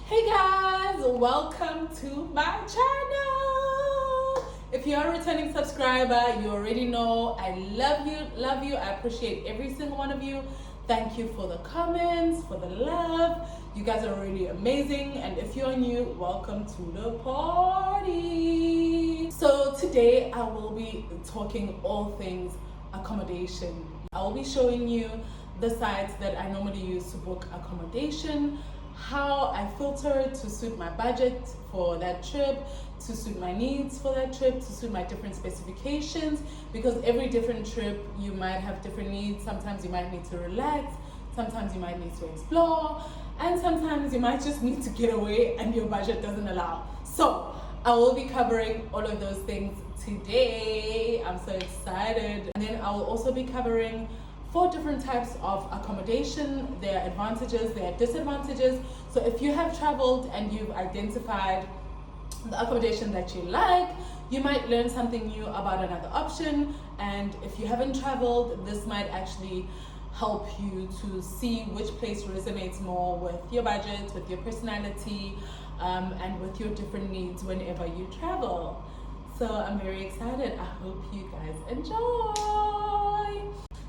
Hey guys, welcome to my channel. If you're a returning subscriber, you already know I love you. I appreciate every single one of you. Thank you for the comments, for the love. You guys are really amazing. And if you're new, welcome to the party. So today I will be talking all things accommodation. I will be showing you the sites that I normally use to book accommodation, how I filter it to suit my budget for that trip, to suit my needs for that trip, to suit my different specifications, because every different trip you might have different needs. Sometimes you might need to relax, sometimes you might need to explore, and sometimes you might just need to get away and your budget doesn't allow. So I will be covering all of those things today. I'm so excited. And then I will also be covering 4 different types of accommodation, their advantages, their disadvantages. So if you have traveled and you've identified the accommodation that you like, you might learn something new about another option. And if you haven't traveled, this might actually help you to see which place resonates more with your budget, with your personality, and with your different needs whenever you travel. So I'm very excited. I hope you guys enjoy.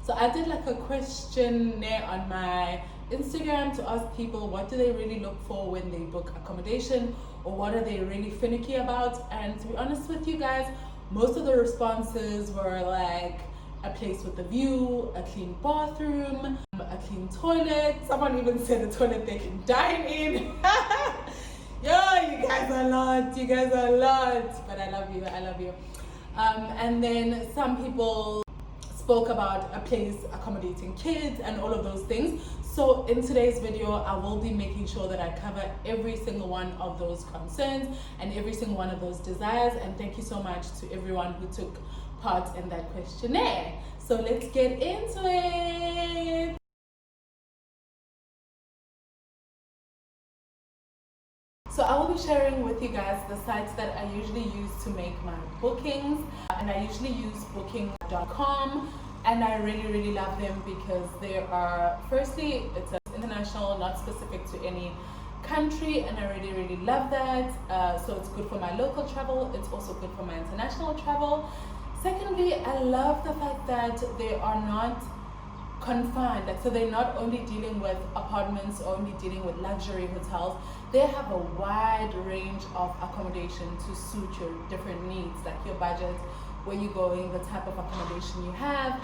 So I did like a questionnaire on my Instagram to ask people what do they really look for when they book accommodation, or what are they really finicky about. And to be honest with you guys, most of the responses were like a place with a view, a clean bathroom, a clean toilet. Someone even said a toilet they can dine in. Yo, you guys are a lot, but I love you. And then some people spoke about a place accommodating kids and all of those things. So in today's video, I will be making sure that I cover every single one of those concerns and every single one of those desires. And thank you so much to everyone who took part in that questionnaire. So let's get into it. So I will be sharing with you guys the sites that I usually use to make my bookings, and I usually use booking.com, and I really love them because they are, firstly, it's international, not specific to any country, and I really love that. So it's good for my local travel, it's also good for my international travel. Secondly, I love the fact that they are not confined, like, so they're not only dealing with apartments or only dealing with luxury hotels. They have a wide range of accommodation to suit your different needs, like your budget, where you're going, the type of accommodation you have.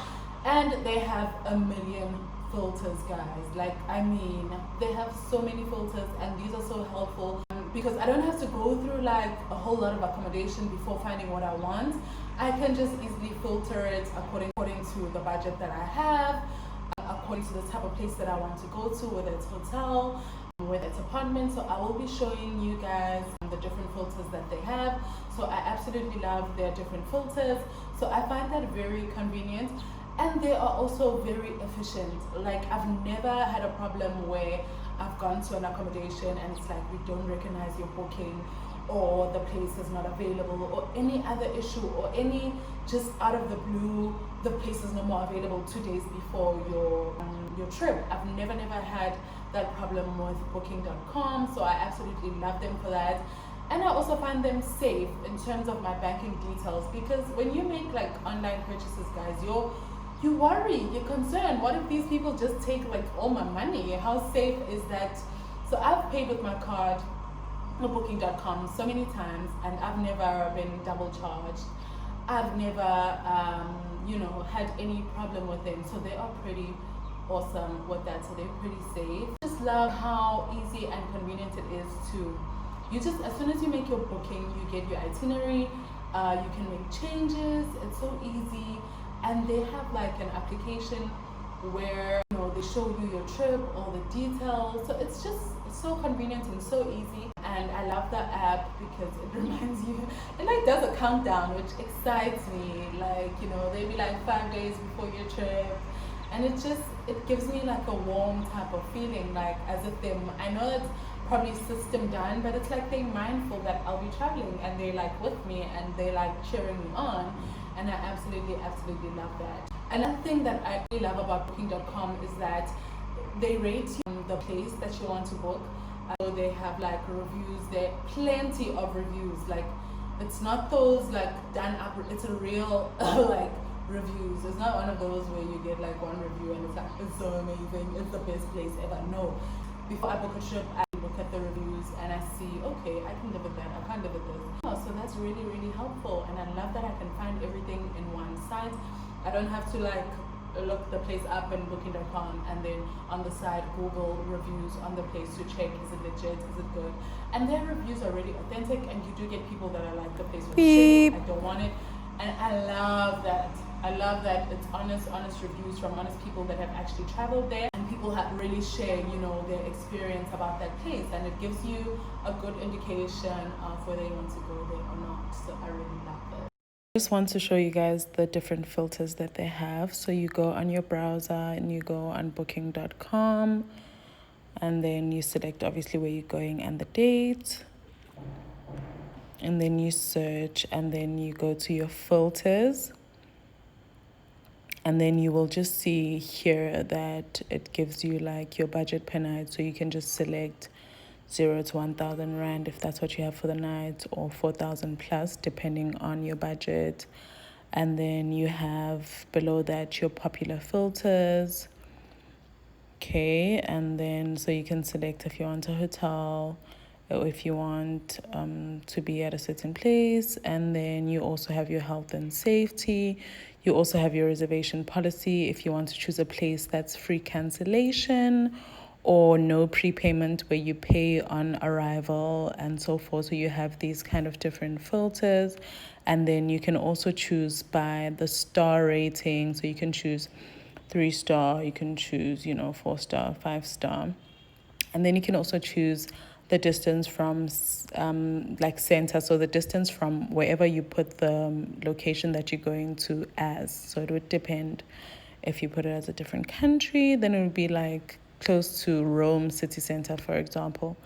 And they have a million filters, guys. Like, I mean, they have so many filters, and these are so helpful because I don't have to go through like a whole lot of accommodation before finding what I want. I can just easily filter it according to the budget that I have, according to the type of place that I want to go to, whether it's hotel, whether it's apartment. So I will be showing you guys the different filters that they have. So I absolutely love their different filters. So I find that very convenient, and they are also very efficient. Like, I've never had a problem where I've gone to an accommodation and it's like, we don't recognize your booking, or the place is not available, or any other issue, or any just out of the blue, the place is no more available 2 days before your trip. I've never had that problem with booking.com, so I absolutely love them for that. And I also find them safe in terms of my banking details, because when you make like online purchases, guys, you worry, you're concerned. What if these people just take like all my money? How safe is that? So I've paid with my card on booking.com so many times, and I've never been double charged. I've never had any problem with them. So they are pretty awesome with that. So they're pretty safe. I just love how easy and convenient it is to, as soon as you make your booking, you get your itinerary, you can make changes. It's so easy. And they have like an application where they show you your trip, all the details. So it's so convenient and so easy. And I love the app because it reminds you, it like does a countdown, which excites me. Like, they'll be like 5 days before your trip, and it gives me like a warm type of feeling, like as if I know it's probably system done, but it's like they're mindful that I'll be traveling, and they're like with me, and they're like cheering me on. And I absolutely love that. Another thing that I really love about booking.com is that they rate the place that you want to book. So they have like reviews there, plenty of reviews. Like it's not those like done up, it's a real like reviews. It's not one of those where you get like one review and it's like it's so amazing, it's the best place ever. No. Before I book a trip, I look at the reviews and I see, okay, I can live with that, I can't live with this. So that's really, really helpful, and I love that I can find everything in one site. I don't have to like look the place up in booking.com and then on the side Google reviews on the place to check, is it legit, is it good, and their reviews are really authentic, and you do get people that are like, the place was shitty, I don't want it. And I love that it's honest reviews from honest people that have actually traveled there, and people have really share, you know, their experience about that place, and it gives you a good indication of whether you want to go there or not. So I really love it. I just want to show you guys the different filters that they have. So you go on your browser and you go on booking.com, and then you select obviously where you're going and the date, and then you search, and then you go to your filters, and then you will just see here that it gives you like your budget per night. So you can just select 0 to 1,000 rand if that's what you have for the night, or 4,000 plus depending on your budget. And then you have below that your popular filters. Okay, and then so you can select if you want a hotel or if you want to be at a certain place. And then you also have your health and safety. You also have your reservation policy if you want to choose a place that's free cancellation or no prepayment where you pay on arrival and so forth. So you have these kind of different filters. And then you can also choose by the star rating. So you can choose 3-star, you can choose, 4-star, 5-star. And then you can also choose the distance from like center, so the distance from wherever you put the location that you're going to as. So it would depend. If you put it as a different country, then it would be like close to Rome city center, for example.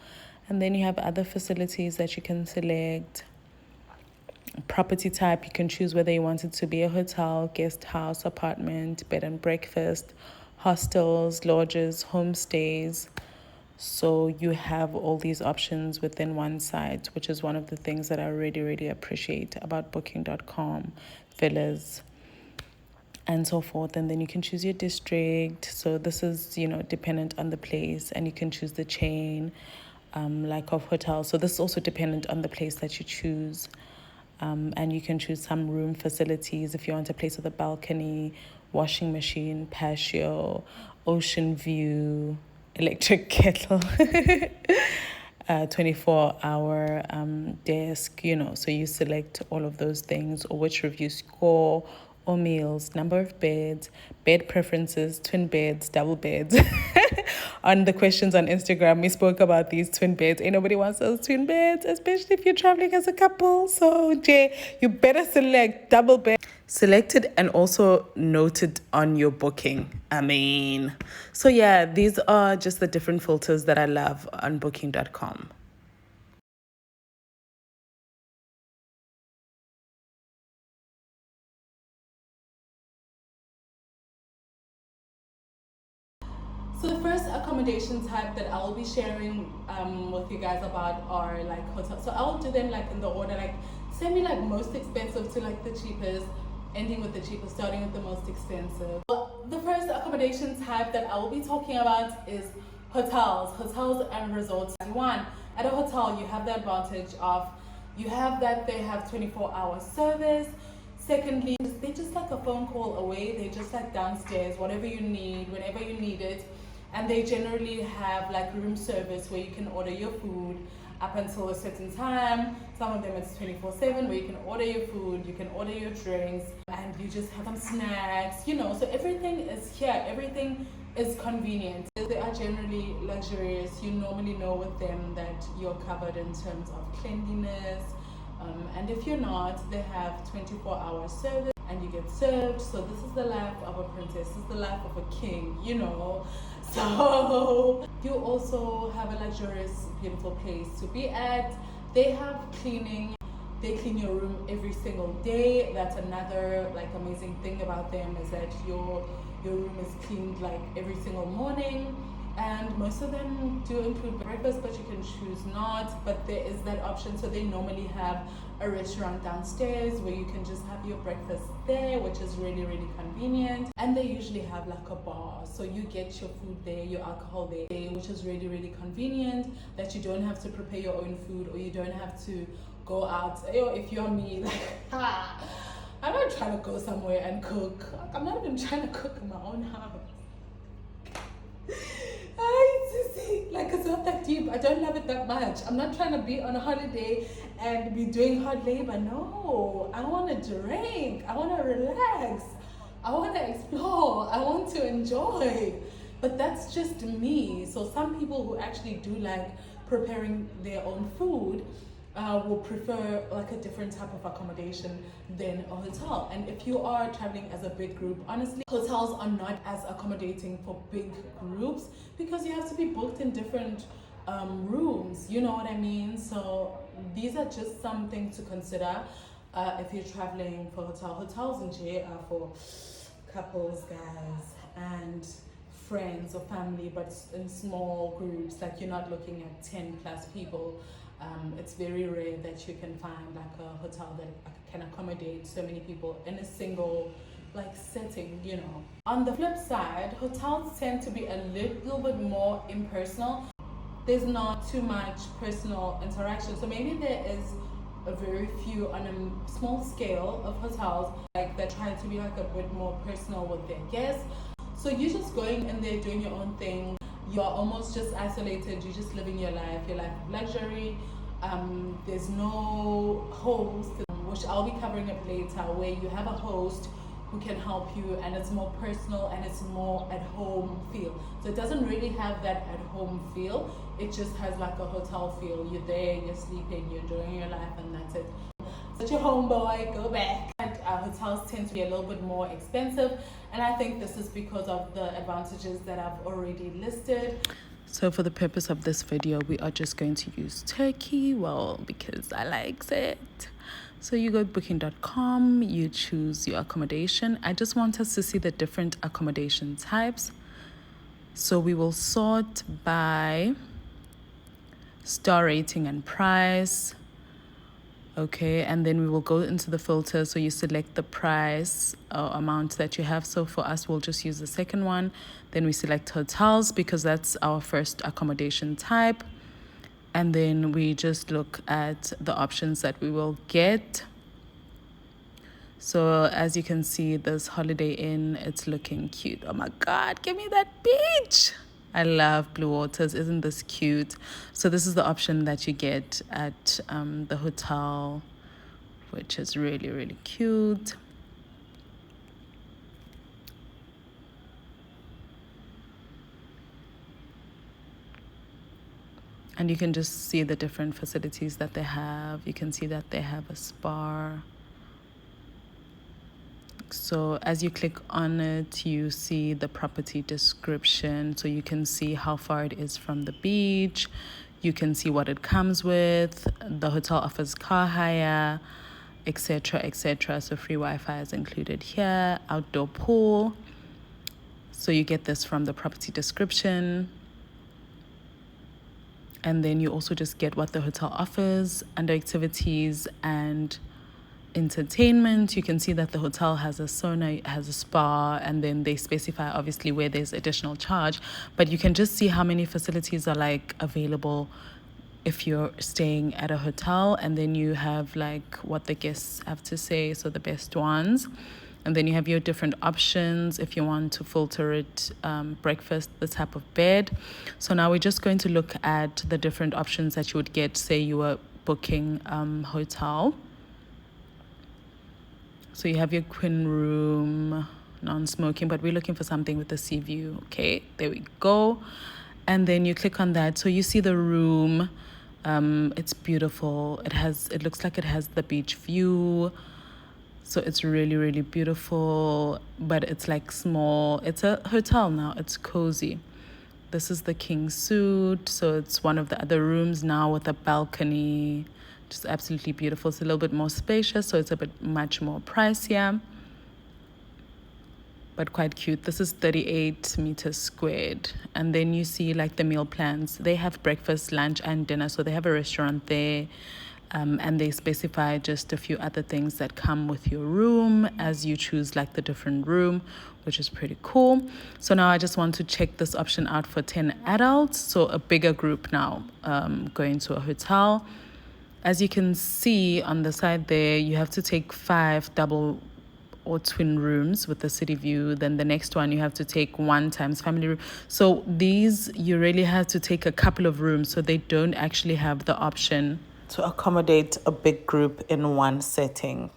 And then you have other facilities that you can select. Property type, you can choose whether you want it to be a hotel, guest house, apartment, bed and breakfast, hostels, lodges, homestays. So you have all these options within one site, which is one of the things that I really, really appreciate about booking.com, villas, and so forth. And then you can choose your district. So this is, dependent on the place, and you can choose the chain, like of hotels. So this is also dependent on the place that you choose. And you can choose some room facilities if you want a place with a balcony, washing machine, patio, ocean view, electric kettle, 24-hour desk, so you select all of those things, or which review score, or meals, number of beds, bed preferences, twin beds, double beds. On the questions on Instagram, we spoke about these twin beds. Ain't nobody wants those twin beds, especially if you're traveling as a couple. So, Jay, you better select double bed. Selected and also noted on your booking. So yeah, these are just the different filters that I love on booking.com. So the first accommodation type that I will be sharing with you guys about are like hotels. So I'll do them like in the order, like send me like most expensive to like the cheapest, ending with the cheapest, starting with the most expensive. Well, the first accommodation type that I will be talking about is hotels and resorts. One, at a hotel you have the advantage of you have that they have 24-hour service. Secondly, they're just like a phone call away. They're just like downstairs, whatever you need, whenever you need it. And they generally have like room service where you can order your food up until a certain time. Some of them it's 24/7 where you can order your food, you can order your drinks, and you just have some snacks, so everything is here, everything is convenient. They are generally luxurious. You normally know with them that you're covered in terms of cleanliness, and if you're not, they have 24-hour service and you get served. So this is the life of a princess, this is the life of a king, So you also have a luxurious, beautiful place to be at. They have cleaning. They clean your room every single day. That's another like amazing thing about them, is that your room is cleaned like every single morning. and most of them do include breakfast, but you can choose not. But there is that option. So they normally have a restaurant downstairs where you can just have your breakfast there, which is really, really convenient. And they usually have like a bar, so you get your food there, your alcohol there, which is really, really convenient, that you don't have to prepare your own food, or you don't have to go out. If you're me, like I'm not trying to go somewhere and cook. I'm not even trying to cook in my own house. Like, it's not that deep. I don't love it that much. I'm not trying to be on a holiday and be doing hard labor. No, I want to drink. I want to relax. I want to explore. I want to enjoy. But that's just me. So some people who actually do like preparing their own food will prefer like a different type of accommodation than a hotel. And if you are traveling as a big group, honestly, hotels are not as accommodating for big groups because you have to be booked in different rooms, you know what I mean? So these are just some things to consider if you're traveling for hotels in J are for couples, guys, and friends or family, but in small groups. Like, you're not looking at 10 plus people. It's very rare that you can find like a hotel that can accommodate so many people in a single like setting, you know. On the flip side, hotels tend to be a little bit more impersonal. There's not too much personal interaction, so maybe there is a very few on a small scale of hotels like they're trying to be like a bit more personal with their guests. So you're just going in there doing your own thing. You are almost just isolated. You're just living your life of luxury. There's no host, which I'll be covering up later, where you have a host who can help you, and it's more personal and it's more at home feel. So it doesn't really have that at home feel. It just has like a hotel feel. You're there, you're sleeping, you're enjoying your life, and that's it. Such a homeboy, go back. And hotels tend to be a little bit more expensive, and I think this is because of the advantages that I've already listed. So for the purpose of this video, we are just going to use Turkey, well, because I like it. So you go to booking.com, you choose your accommodation. I just want us to see the different accommodation types. So we will sort by star rating and price. Okay, and then we will go into the filter. So you select the price amount that you have. So for us, we'll just use the second one. Then we select hotels because that's our first accommodation type. And then we just look at the options that we will get. So as you can see, this Holiday Inn, it's looking cute. Oh my God, give me that beach. I love blue waters. Isn't this cute? So this is the option that you get at the hotel, which is really, really cute. And you can just see the different facilities that they have. You can see that they have a spa. So as you click on it, you see the property description. So you can see how far it is from the beach. You can see what it comes with. The hotel offers car hire, etc., etc. So free Wi-Fi is included here. Outdoor pool. So you get this from the property description. And then you also just get what the hotel offers under activities and entertainment. You can see that the hotel has a sauna, it has a spa, and then they specify obviously where there's additional charge, but you can just see how many facilities are like available if you're staying at a hotel. And then you have like what the guests have to say, so the best ones. And then you have your different options if you want to filter it, breakfast, the type of bed. So now we're just going to look at the different options that you would get, say you were booking hotel. So you have your queen room, non-smoking, but we're looking for something with a sea view. Okay, there we go. And then you click on that. So you see the room. It's beautiful. It looks like it has the beach view. So it's really, really beautiful, but it's like small. It's a hotel now. It's cozy. This is the king suite. So it's one of the other rooms now with a balcony. Just absolutely beautiful. It's a little bit more spacious, so it's a bit much more pricier. but quite cute. This is 38 meters squared. And then you see like the meal plans. They have breakfast, lunch, and dinner. So they have a restaurant there. And they specify just a few other things that come with your room as you choose like the different room, which is pretty cool. So now I just want to check this option out for 10 adults. So a bigger group now, going to a hotel. As you can see on the side there, you have to take 5 double or twin rooms with the city view. Then the next one you have to take 1 times family room. So these you really have to take a couple of rooms, so they don't actually have the option to accommodate a big group in one setting.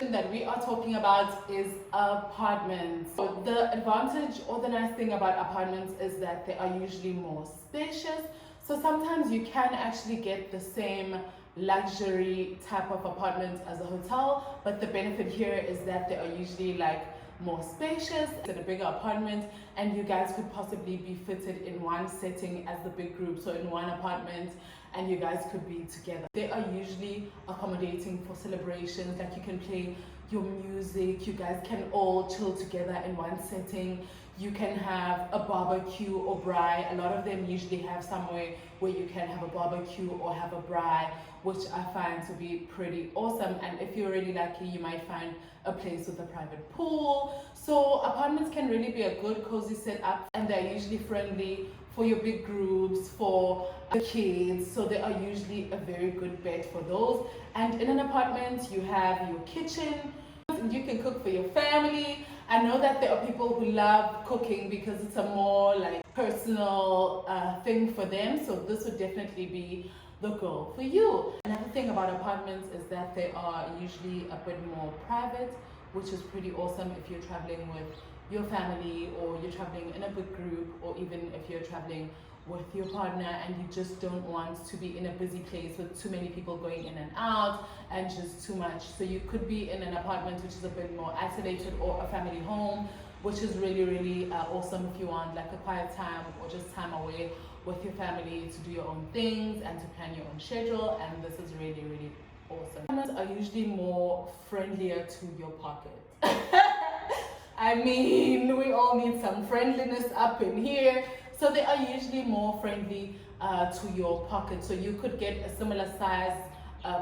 That we are talking about is apartments. So the advantage or the nice thing about apartments is that they are usually more spacious. So sometimes you can actually get the same luxury type of apartment as a hotel, but the benefit here is that they are usually like more spacious. It's a bigger apartment, and you guys could possibly be fitted in one setting as the big group, so in one apartment, and you guys could be together. They are usually accommodating for celebrations, like you can play your music, you guys can all chill together in one setting. You can have a barbecue or braai. A lot of them usually have somewhere where you can have a barbecue or have a braai, which I find to be pretty awesome. And if you're really lucky, you might find a place with a private pool. So apartments can really be a good cozy setup, and they're usually friendly for your big groups, for the kids. So they are usually a very good bet for those. And in an apartment, you have your kitchen. You can cook for your family. I know that there are people who love cooking because it's a more like personal thing for them. So this would definitely be the goal for you. Another thing about apartments is that they are usually a bit more private, which is pretty awesome if you're traveling with your family, or you're traveling in a big group, or even if you're traveling with your partner and you just don't want to be in a busy place with too many people going in and out and just too much. So you could be in an apartment which is a bit more isolated, or a family home, which is really awesome if you want like a quiet time or just time away with your family to do your own things and to plan your own schedule. And this is really awesome. Apartments are usually more friendlier to your pocket. I mean, we all need some friendliness up in here. So they are usually more friendly to your pocket. So you could get a similar size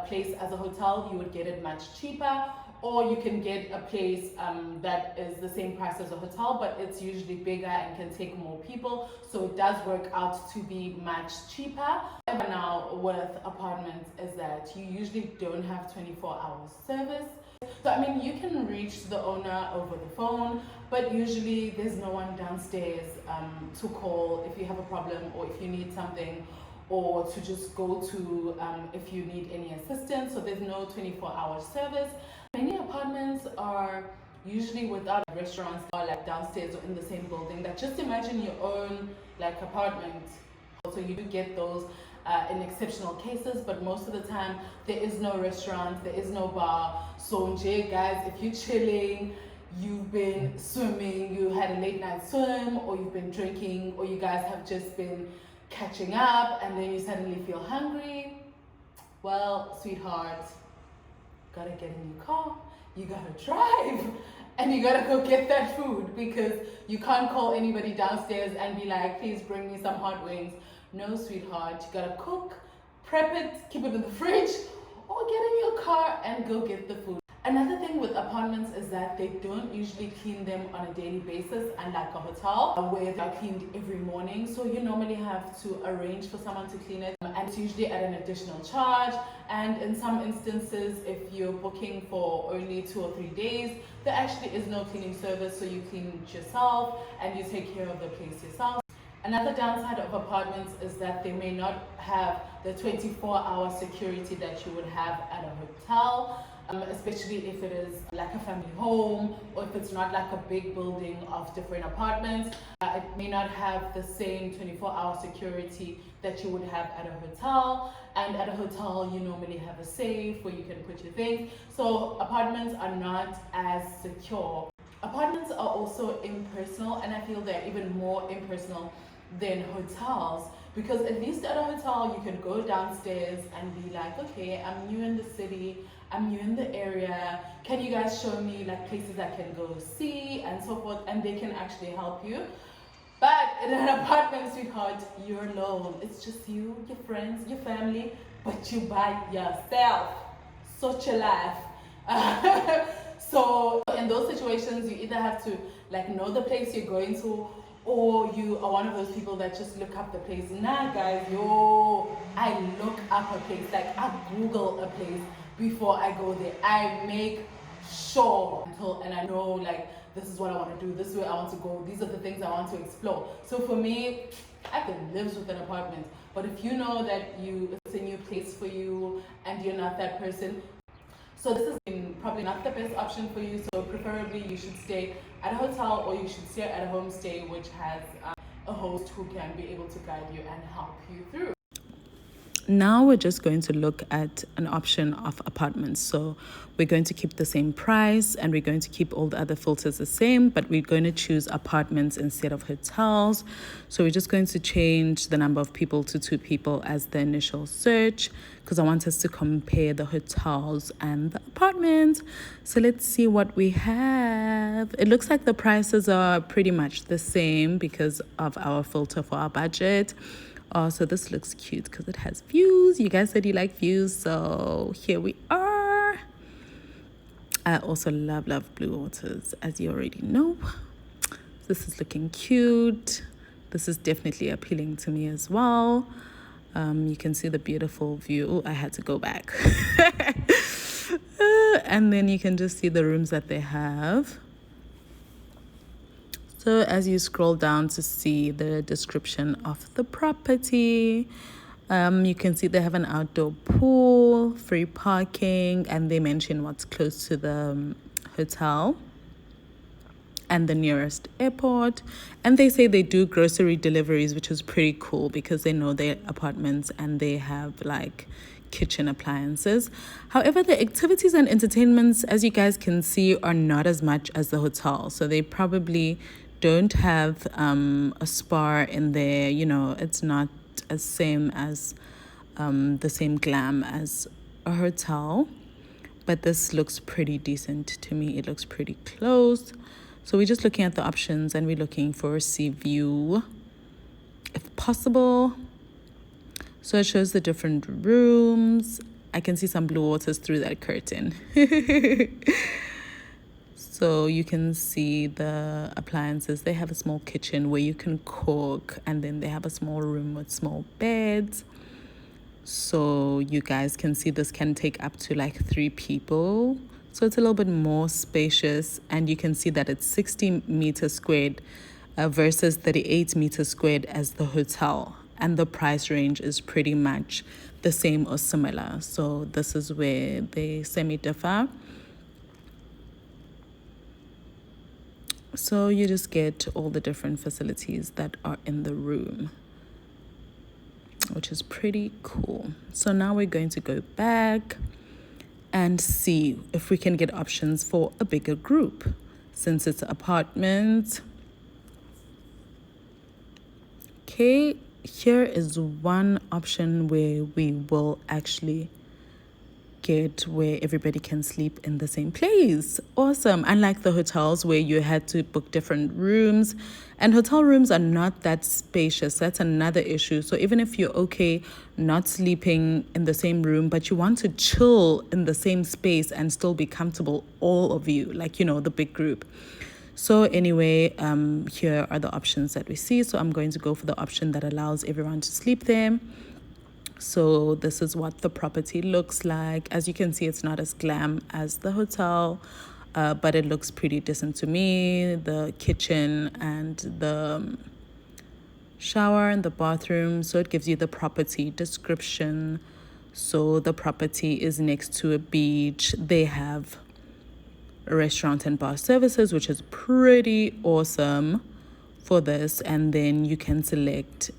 place as a hotel. You would get it much cheaper, or you can get a place that is the same price as a hotel, but it's usually bigger and can take more people. So it does work out to be much cheaper. Now with apartments is that you usually don't have 24-hour service. So I mean, you can reach the owner over the phone, but usually there's no one downstairs to call if you have a problem, or if you need something, or to just go to if you need any assistance. So there's no 24-hour service. Many apartments are usually without restaurants, or like downstairs or in the same building. That just imagine your own like apartment. So you do get those in exceptional cases, but most of the time there is no restaurant, there is no bar. So guys, if you're chilling, you've been swimming, you had a late night swim, or you've been drinking, or you guys have just been catching up, and then you suddenly feel hungry, well, sweetheart, gotta get in your car, you gotta drive, and you gotta go get that food, because you can't call anybody downstairs and be like, please bring me some hot wings. No, sweetheart, you gotta cook, prep it, keep it in the fridge, or get in your car and go get the food. Another thing with apartments is that they don't usually clean them on a daily basis, unlike a hotel where they're cleaned every morning. So you normally have to arrange for someone to clean it, and it's usually at an additional charge. And in some instances, if you're booking for only 2 or 3 days, there actually is no cleaning service, so you clean it yourself and you take care of the place yourself. Another downside of apartments is that they may not have the 24-hour security that you would have at a hotel, especially if it is like a family home, or if it's not like a big building of different apartments. It may not have the same 24-hour security that you would have at a hotel. And at a hotel, you normally have a safe where you can put your things. So apartments are not as secure. Apartments are also impersonal, and I feel they're even more impersonal than hotels, Because at least at a hotel, you can go downstairs and be like, okay, I'm new in the city, I'm new in the area. Can you guys show me like places I can go see and so forth? And they can actually help you. But in an apartment, sweetheart, you're alone. It's just you, your friends, your family, but you by yourself. Such a life. So in those situations, you either have to like know the place you're going to, or you are one of those people that just look up the place. Nah, guys, I look up a place, like I Google a place before I go there. I make sure and I know like this is what I want to do, this is where I want to go, these are the things I want to explore. So for me, I can live with an apartment. But if you know that it's a new place for you and you're not that person, so this is probably not the best option for you. So preferably you should stay at a hotel, or you should stay at a homestay which has a host who can be able to guide you and help you through. Now we're just going to look at an option of apartments. So we're going to keep the same price and we're going to keep all the other filters the same, but we're going to choose apartments instead of hotels. So we're just going to change the number of people to 2 people as the initial search, because I want us to compare the hotels and the apartments. So let's see what we have. It looks like the prices are pretty much the same because of our filter for our budget. Oh, so this looks cute because it has views. You guys said you like views, so here we are. I also love blue waters, as you already know. This is looking cute. This is definitely appealing to me as well. You can see the beautiful view. Oh, I had to go back. And then you can just see the rooms that they have. So as you scroll down to see the description of the property, you can see they have an outdoor pool, free parking, and they mention what's close to the hotel and the nearest airport. And they say they do grocery deliveries, which is pretty cool because they know their apartments and they have like kitchen appliances. However, the activities and entertainments, as you guys can see, are not as much as the hotel. So they probably don't have a spa in there. You know, it's not as same as the same glam as a hotel, but this looks pretty decent to me. It looks pretty close. So we're just looking at the options and we're looking for a sea view if possible. So it shows the different rooms. I can see some blue waters through that curtain. So you can see the appliances. They have a small kitchen where you can cook, and then they have a small room with small beds. So you guys can see this can take up to like 3 people. So it's a little bit more spacious, and you can see that it's 60 meters squared versus 38 meters squared as the hotel. And the price range is pretty much the same or similar. So this is where they semi-differ. So you just get all the different facilities that are in the room, which is pretty cool. So now we're going to go back and see if we can get options for a bigger group. Since it's an apartment. Okay, here is one option where we will actually get where everybody can sleep in the same place. Awesome. Unlike the hotels where you had to book different rooms, and hotel rooms are not that spacious. That's another issue. So even if you're okay not sleeping in the same room, but you want to chill in the same space and still be comfortable, all of you, like, you know, the big group. So anyway, here are the options that we see. So I'm going to go for the option that allows everyone to sleep there. So this is what the property looks like. As you can see, it's not as glam as the hotel, but it looks pretty decent to me. The kitchen and the shower and the bathroom. So it gives you the property description. So the property is next to a beach. They have a restaurant and bar services, which is pretty awesome for this. And then you can select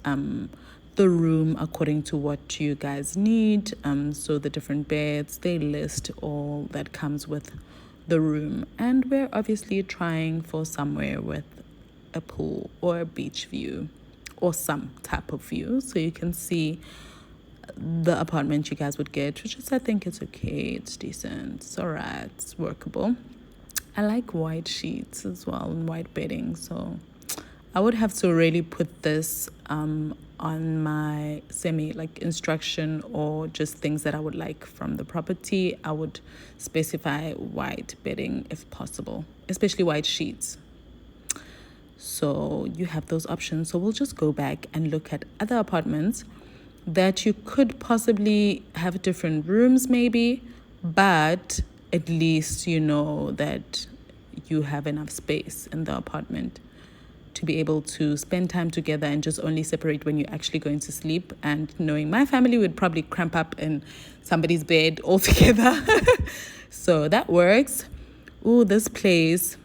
the room according to what you guys need. So the different beds, they list all that comes with the room. And we're obviously trying for somewhere with a pool or a beach view or some type of view, so you can see the apartment you guys would get, which is, I think it's okay, it's decent, it's all right, it's workable. I like white sheets as well and white bedding, so I would have to really put this on my instruction or just things that I would like from the property. I would specify white bedding if possible, especially white sheets. So you have those options. So we'll just go back and look at other apartments that you could possibly have different rooms maybe, but at least you know that you have enough space in the apartment to be able to spend time together and just only separate when you're actually going to sleep. And knowing my family would probably cramp up in somebody's bed altogether. So that works. Ooh, this place,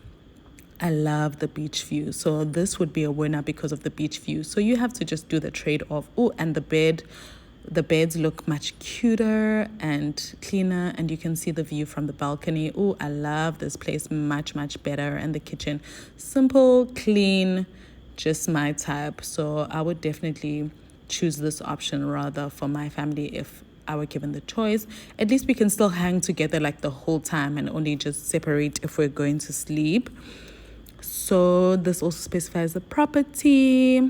I love the beach view. So this would be a winner because of the beach view. So you have to just do the trade-off. Oh, and the beds look much cuter and cleaner, and you can see the view from the balcony. Oh, I love this place much, much better. And the kitchen, simple, clean, just my type. So I would definitely choose this option rather for my family if I were given the choice. At least we can still hang together like the whole time and only just separate if we're going to sleep. So this also specifies the property,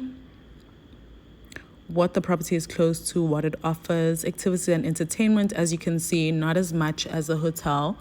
what the property is close to, what it offers, activity and entertainment. As you can see, not as much as a hotel.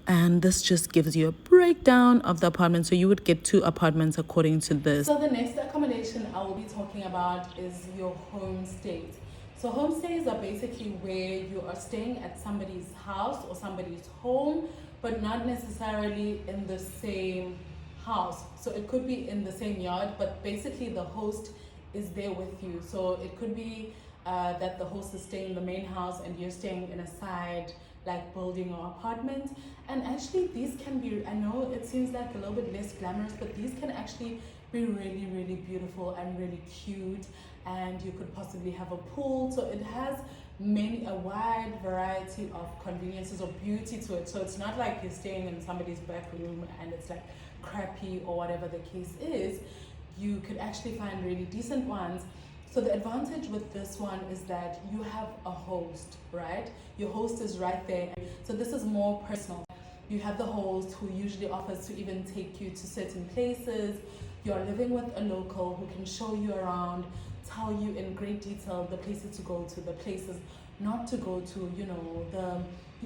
And this just gives you a breakdown of the apartment. So you would get 2 apartments according to this. So the next accommodation I will be talking about is your homestays. So homestays are basically where you are staying at somebody's house or somebody's home, but not necessarily in the same house. So it could be in the same yard, but basically the host is there with you. So it could be that the host is staying in the main house and you're staying in a side like building or apartment. And actually these can be, I know it seems like a little bit less glamorous, but these can actually be really, really beautiful and really cute. And you could possibly have a pool. So it has a wide variety of conveniences or beauty to it. So it's not like you're staying in somebody's back room and it's like crappy or whatever the case is. You could actually find really decent ones. So the advantage with this one is that you have a host, right? Your host is right there. So this is more personal. You have the host who usually offers to even take you to certain places. You're living with a local who can show you around, tell you in great detail the places to go to, the places not to go to, you know,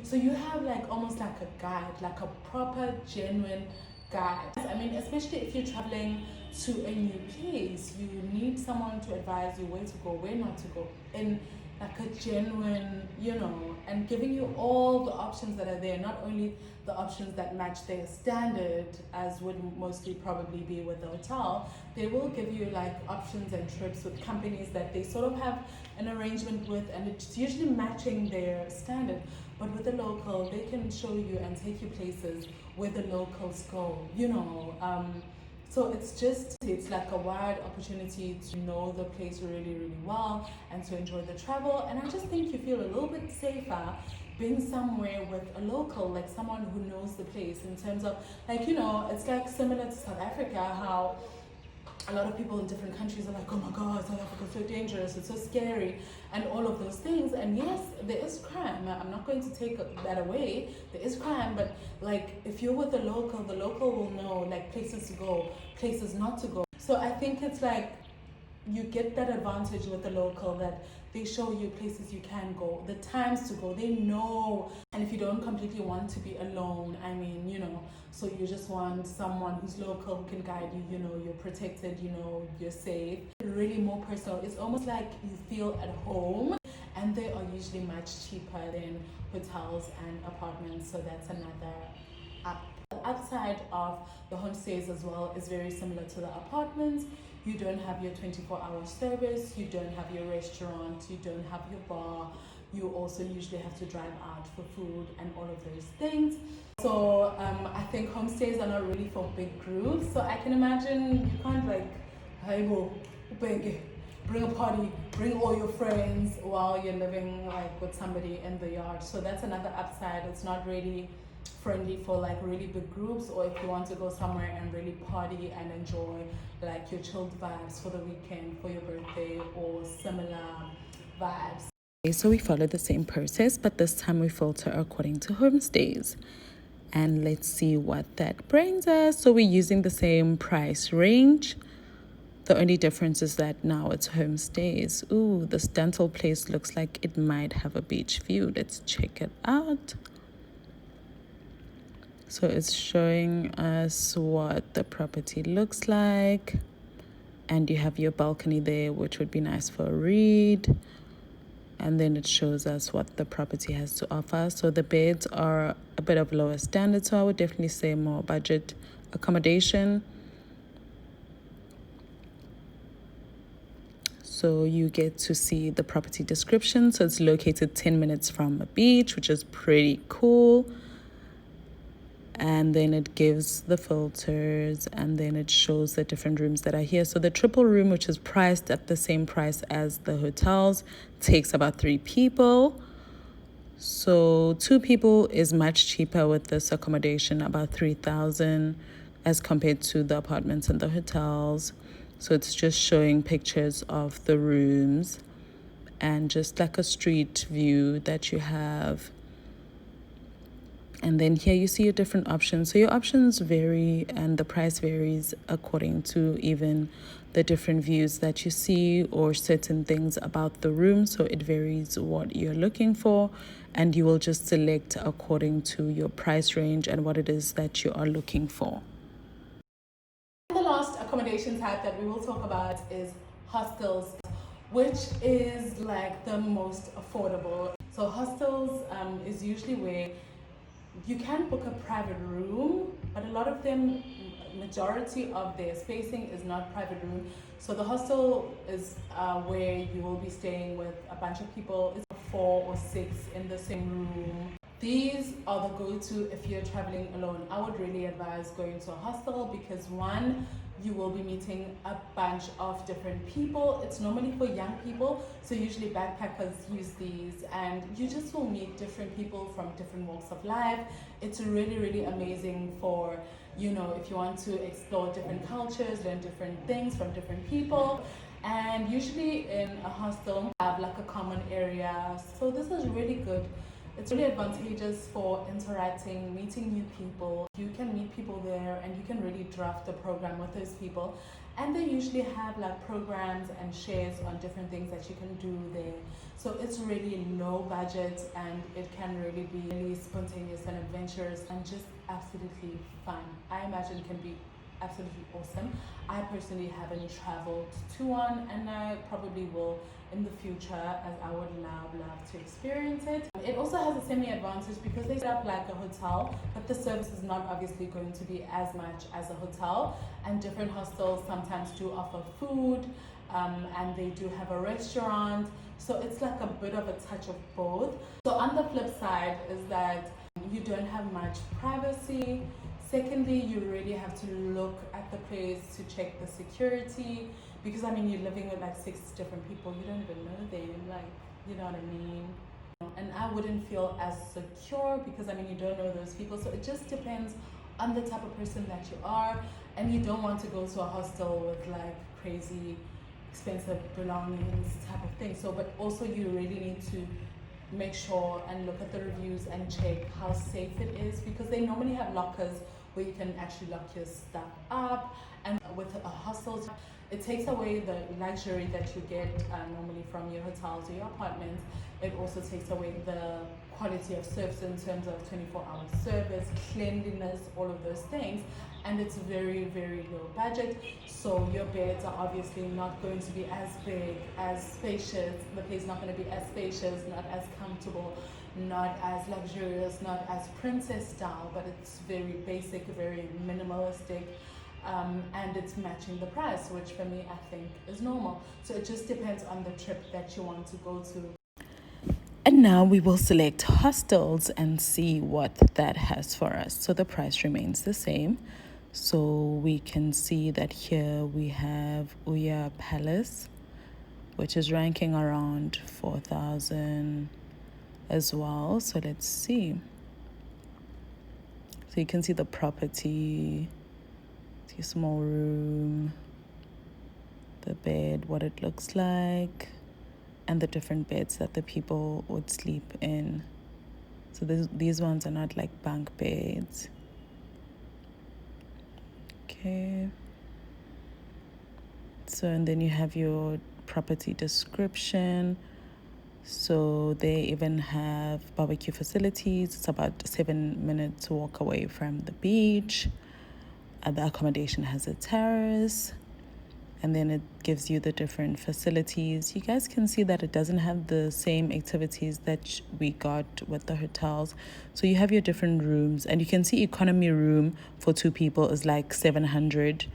so you have like almost like a guide, like a proper, genuine guide. I mean, especially if you're traveling to a new place, you need someone to advise you where to go, where not to go, in like a genuine, you know, and giving you all the options that are there, not only the options that match their standard, as would mostly probably be with the hotel. They will give you like options and trips with companies that they sort of have an arrangement with, and it's usually matching their standard. But with the local, they can show you and take you places where the locals go, you know. So it's like a wide opportunity to know the place really, really well and to enjoy the travel. And I just think you feel a little bit safer being somewhere with a local, like someone who knows the place, in terms of, like, you know, it's like similar to South Africa, how a lot of people in different countries are like, oh my God, South Africa is so dangerous, it's so scary, and all of those things. And yes, there is crime. I'm not going to take that away. There is crime, but like if you're with the local will know like places to go, places not to go. So I think it's like you get that advantage with the local, that they show you places you can go, the times to go, they know. And if you don't completely want to be alone, I mean, you know, so you just want someone who's local who can guide you, you know, you're protected, you know, you're safe. Really more personal. It's almost like you feel at home, and they are usually much cheaper than hotels and apartments. So that's another up. The upside of the homestays as well is very similar to the apartments. You don't have your 24-hour service, you don't have your restaurant, you don't have your bar. You also usually have to drive out for food and all of those things. So I think homestays are not really for big groups. So I can imagine you can't like, hey, go, bring a party, bring all your friends while you're living like with somebody in the yard. So that's another upside. It's not really friendly for like really big groups, or if you want to go somewhere and really party and enjoy like your chilled vibes for the weekend, for your birthday, or similar vibes. So we follow the same process, but this time we filter according to homestays. And let's see what that brings us. So we're using the same price range. The only difference is that now it's homestays. Ooh, this dental place looks like it might have a beach view. Let's check it out. So it's showing us what the property looks like. And you have your balcony there, which would be nice for a read. And then it shows us what the property has to offer. So the beds are a bit of lower standard, so I would definitely say more budget accommodation. So you get to see the property description. So it's located 10 minutes from a beach, which is pretty cool. And then it gives the filters, and then it shows the different rooms that are here. So the triple room, which is priced at the same price as the hotels, takes about 3 people. So 2 people is much cheaper with this accommodation, about 3,000 as compared to the apartments and the hotels. So it's just showing pictures of the rooms and just like a street view that you have. And then here you see your different options. So your options vary and the price varies according to even the different views that you see or certain things about the room. So it varies what you're looking for, and you will just select according to your price range and what it is that you are looking for. The last accommodation type that we will talk about is hostels, which is like the most affordable. So hostels is usually where you can book a private room, but a lot of them, majority of their spacing is not private room. So the hostel is where you will be staying with a bunch of people. It's 4 or 6 in the same room. These are the go-to if you're traveling alone. I would really advise going to a hostel because one, you will be meeting a bunch of different people. It's normally for young people, so usually backpackers use these, and you just will meet different people from different walks of life. It's really, really amazing for, you know, if you want to explore different cultures, learn different things from different people. And usually in a hostel, you have like a common area. So this is really good. It's really advantageous for interacting, meeting new people. You can meet people there and you can really draft a program with those people. And they usually have like programs and shares on different things that you can do there. So it's really low budget and it can really be really spontaneous and adventurous and just absolutely fun. I imagine it can be absolutely awesome. I personally haven't traveled to one, and I probably will in the future, as I would love to experience it. It also has a semi-advantage because they set up like a hotel, but the service is not obviously going to be as much as a hotel, and different hostels sometimes do offer food, and they do have a restaurant, so it's like a bit of a touch of both. So on the flip side is that you don't have much privacy. Secondly, you really have to look at the place to check the security, because I mean, you're living with like 6 different people, you don't even know them, like, you know what I mean? And I wouldn't feel as secure because I mean, you don't know those people. So it just depends on the type of person that you are, and you don't want to go to a hostel with like crazy expensive belongings type of thing. So, but also you really need to make sure and look at the reviews and check how safe it is, because they normally have lockers where you can actually lock your stuff up. And with a hostel, it takes away the luxury that you get normally from your hotels or your apartments. It also takes away the quality of service in terms of 24-hour service, cleanliness, all of those things. And it's very, very low budget. So your beds are obviously not going to be as big, as spacious. The place is not going to be as spacious, not as comfortable, not as luxurious, not as princess style, but it's very basic, very minimalistic. And it's matching the price, which for me I think is normal. So it just depends on the trip that you want to go to. And now we will select hostels and see what that has for us. So the price remains the same. So we can see that here we have Uya Palace, which is ranking around 4,000 as well. So let's see. So you can see the property, see a small room, the bed, what it looks like, and the different beds that the people would sleep in. So these ones are not like bunk beds. Okay. So, and then you have your property description. So they even have barbecue facilities. It's about 7 minutes walk away from the beach. The accommodation has a terrace. And then it gives you the different facilities. You guys can see that it doesn't have the same activities that we got with the hotels. So you have your different rooms, and you can see economy room for 2 people is like 700.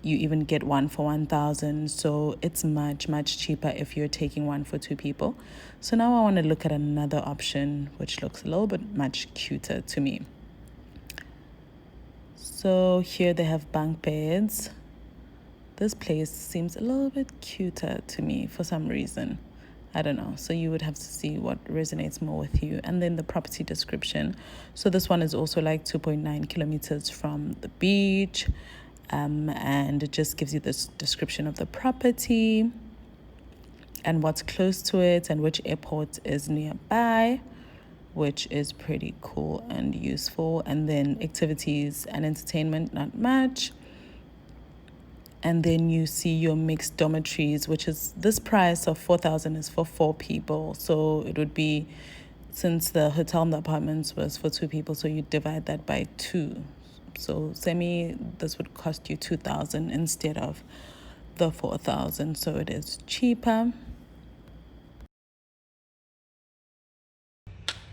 You even get one for 1,000. So it's much, much cheaper if you're taking one for 2 people. So now I want to look at another option, which looks a little bit much cuter to me. So here they have bunk beds. This place seems a little bit cuter to me for some reason. I don't know. So you would have to see what resonates more with you. And then the property description. So this one is also like 2.9 kilometers from the beach. And it just gives you this description of the property and what's close to it and which airport is nearby, which is pretty cool and useful. And then activities and entertainment, not much. And then you see your mixed dormitories, which is this price of 4,000 is for 4 people. So it would be, since the hotel and the apartments was for 2 people, so you divide that by 2. So this would cost you 2,000 instead of the 4,000. So it is cheaper.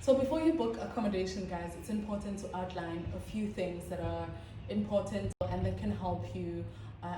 So before you book accommodation, guys, it's important to outline a few things that are important and that can help you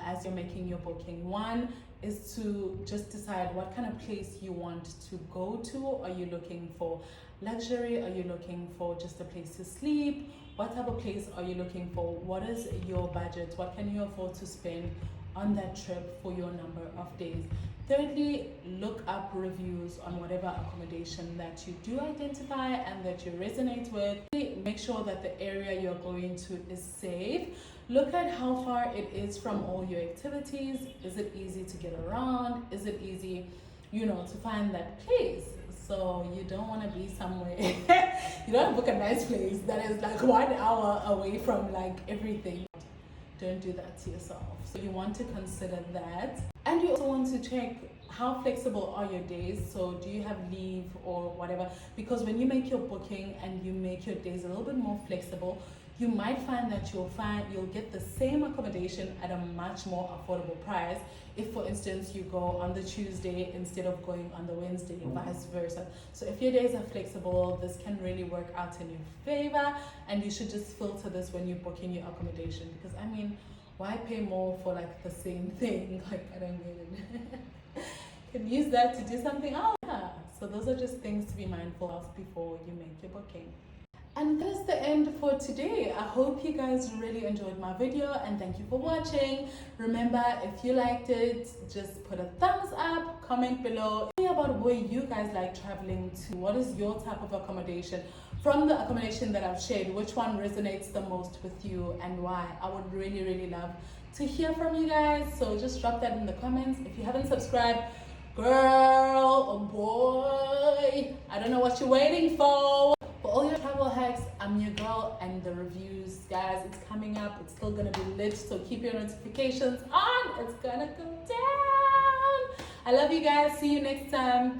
as you're making your booking. One is to just decide what kind of place you want to go to. Are you looking for luxury? Are you looking for just a place to sleep? What type of place are you looking for? What is your budget? What can you afford to spend on that trip for your number of days? Thirdly, look up reviews on whatever accommodation that you do identify and that you resonate with. Make sure that the area you're going to is safe. Look at how far it is from all your activities. Is it easy to get around? Is it easy, to find that place? So you don't want to be somewhere, you don't book a nice place that is like 1 hour away from like everything. Don't do that to yourself. So you want to consider that. And you also want to check how flexible are your days. So do you have leave or whatever? Because when you make your booking and you make your days a little bit more flexible, you might find that you'll get the same accommodation at a much more affordable price. If, for instance, you go on the Tuesday instead of going on the Wednesday, and vice versa. So if your days are flexible, this can really work out in your favor, and you should just filter this when you're booking your accommodation. Because why pay more for like the same thing? Like, I don't get it. Can use that to do something else. Yeah. So those are just things to be mindful of before you make your booking. And that's the end for today. I hope you guys really enjoyed my video, and thank you for watching. Remember, if you liked it, just put a thumbs up, comment below. Tell me about where you guys like traveling to. What is your type of accommodation? From the accommodation that I've shared, which one resonates the most with you and why? I would really, really love to hear from you guys. So just drop that in the comments. If you haven't subscribed, girl or boy, I don't know what you're waiting for. For all your travel hacks, I'm your girl, and the reviews, guys, it's coming up. It's still gonna be lit, so keep your notifications on. It's gonna go down. I love you guys. See you next time.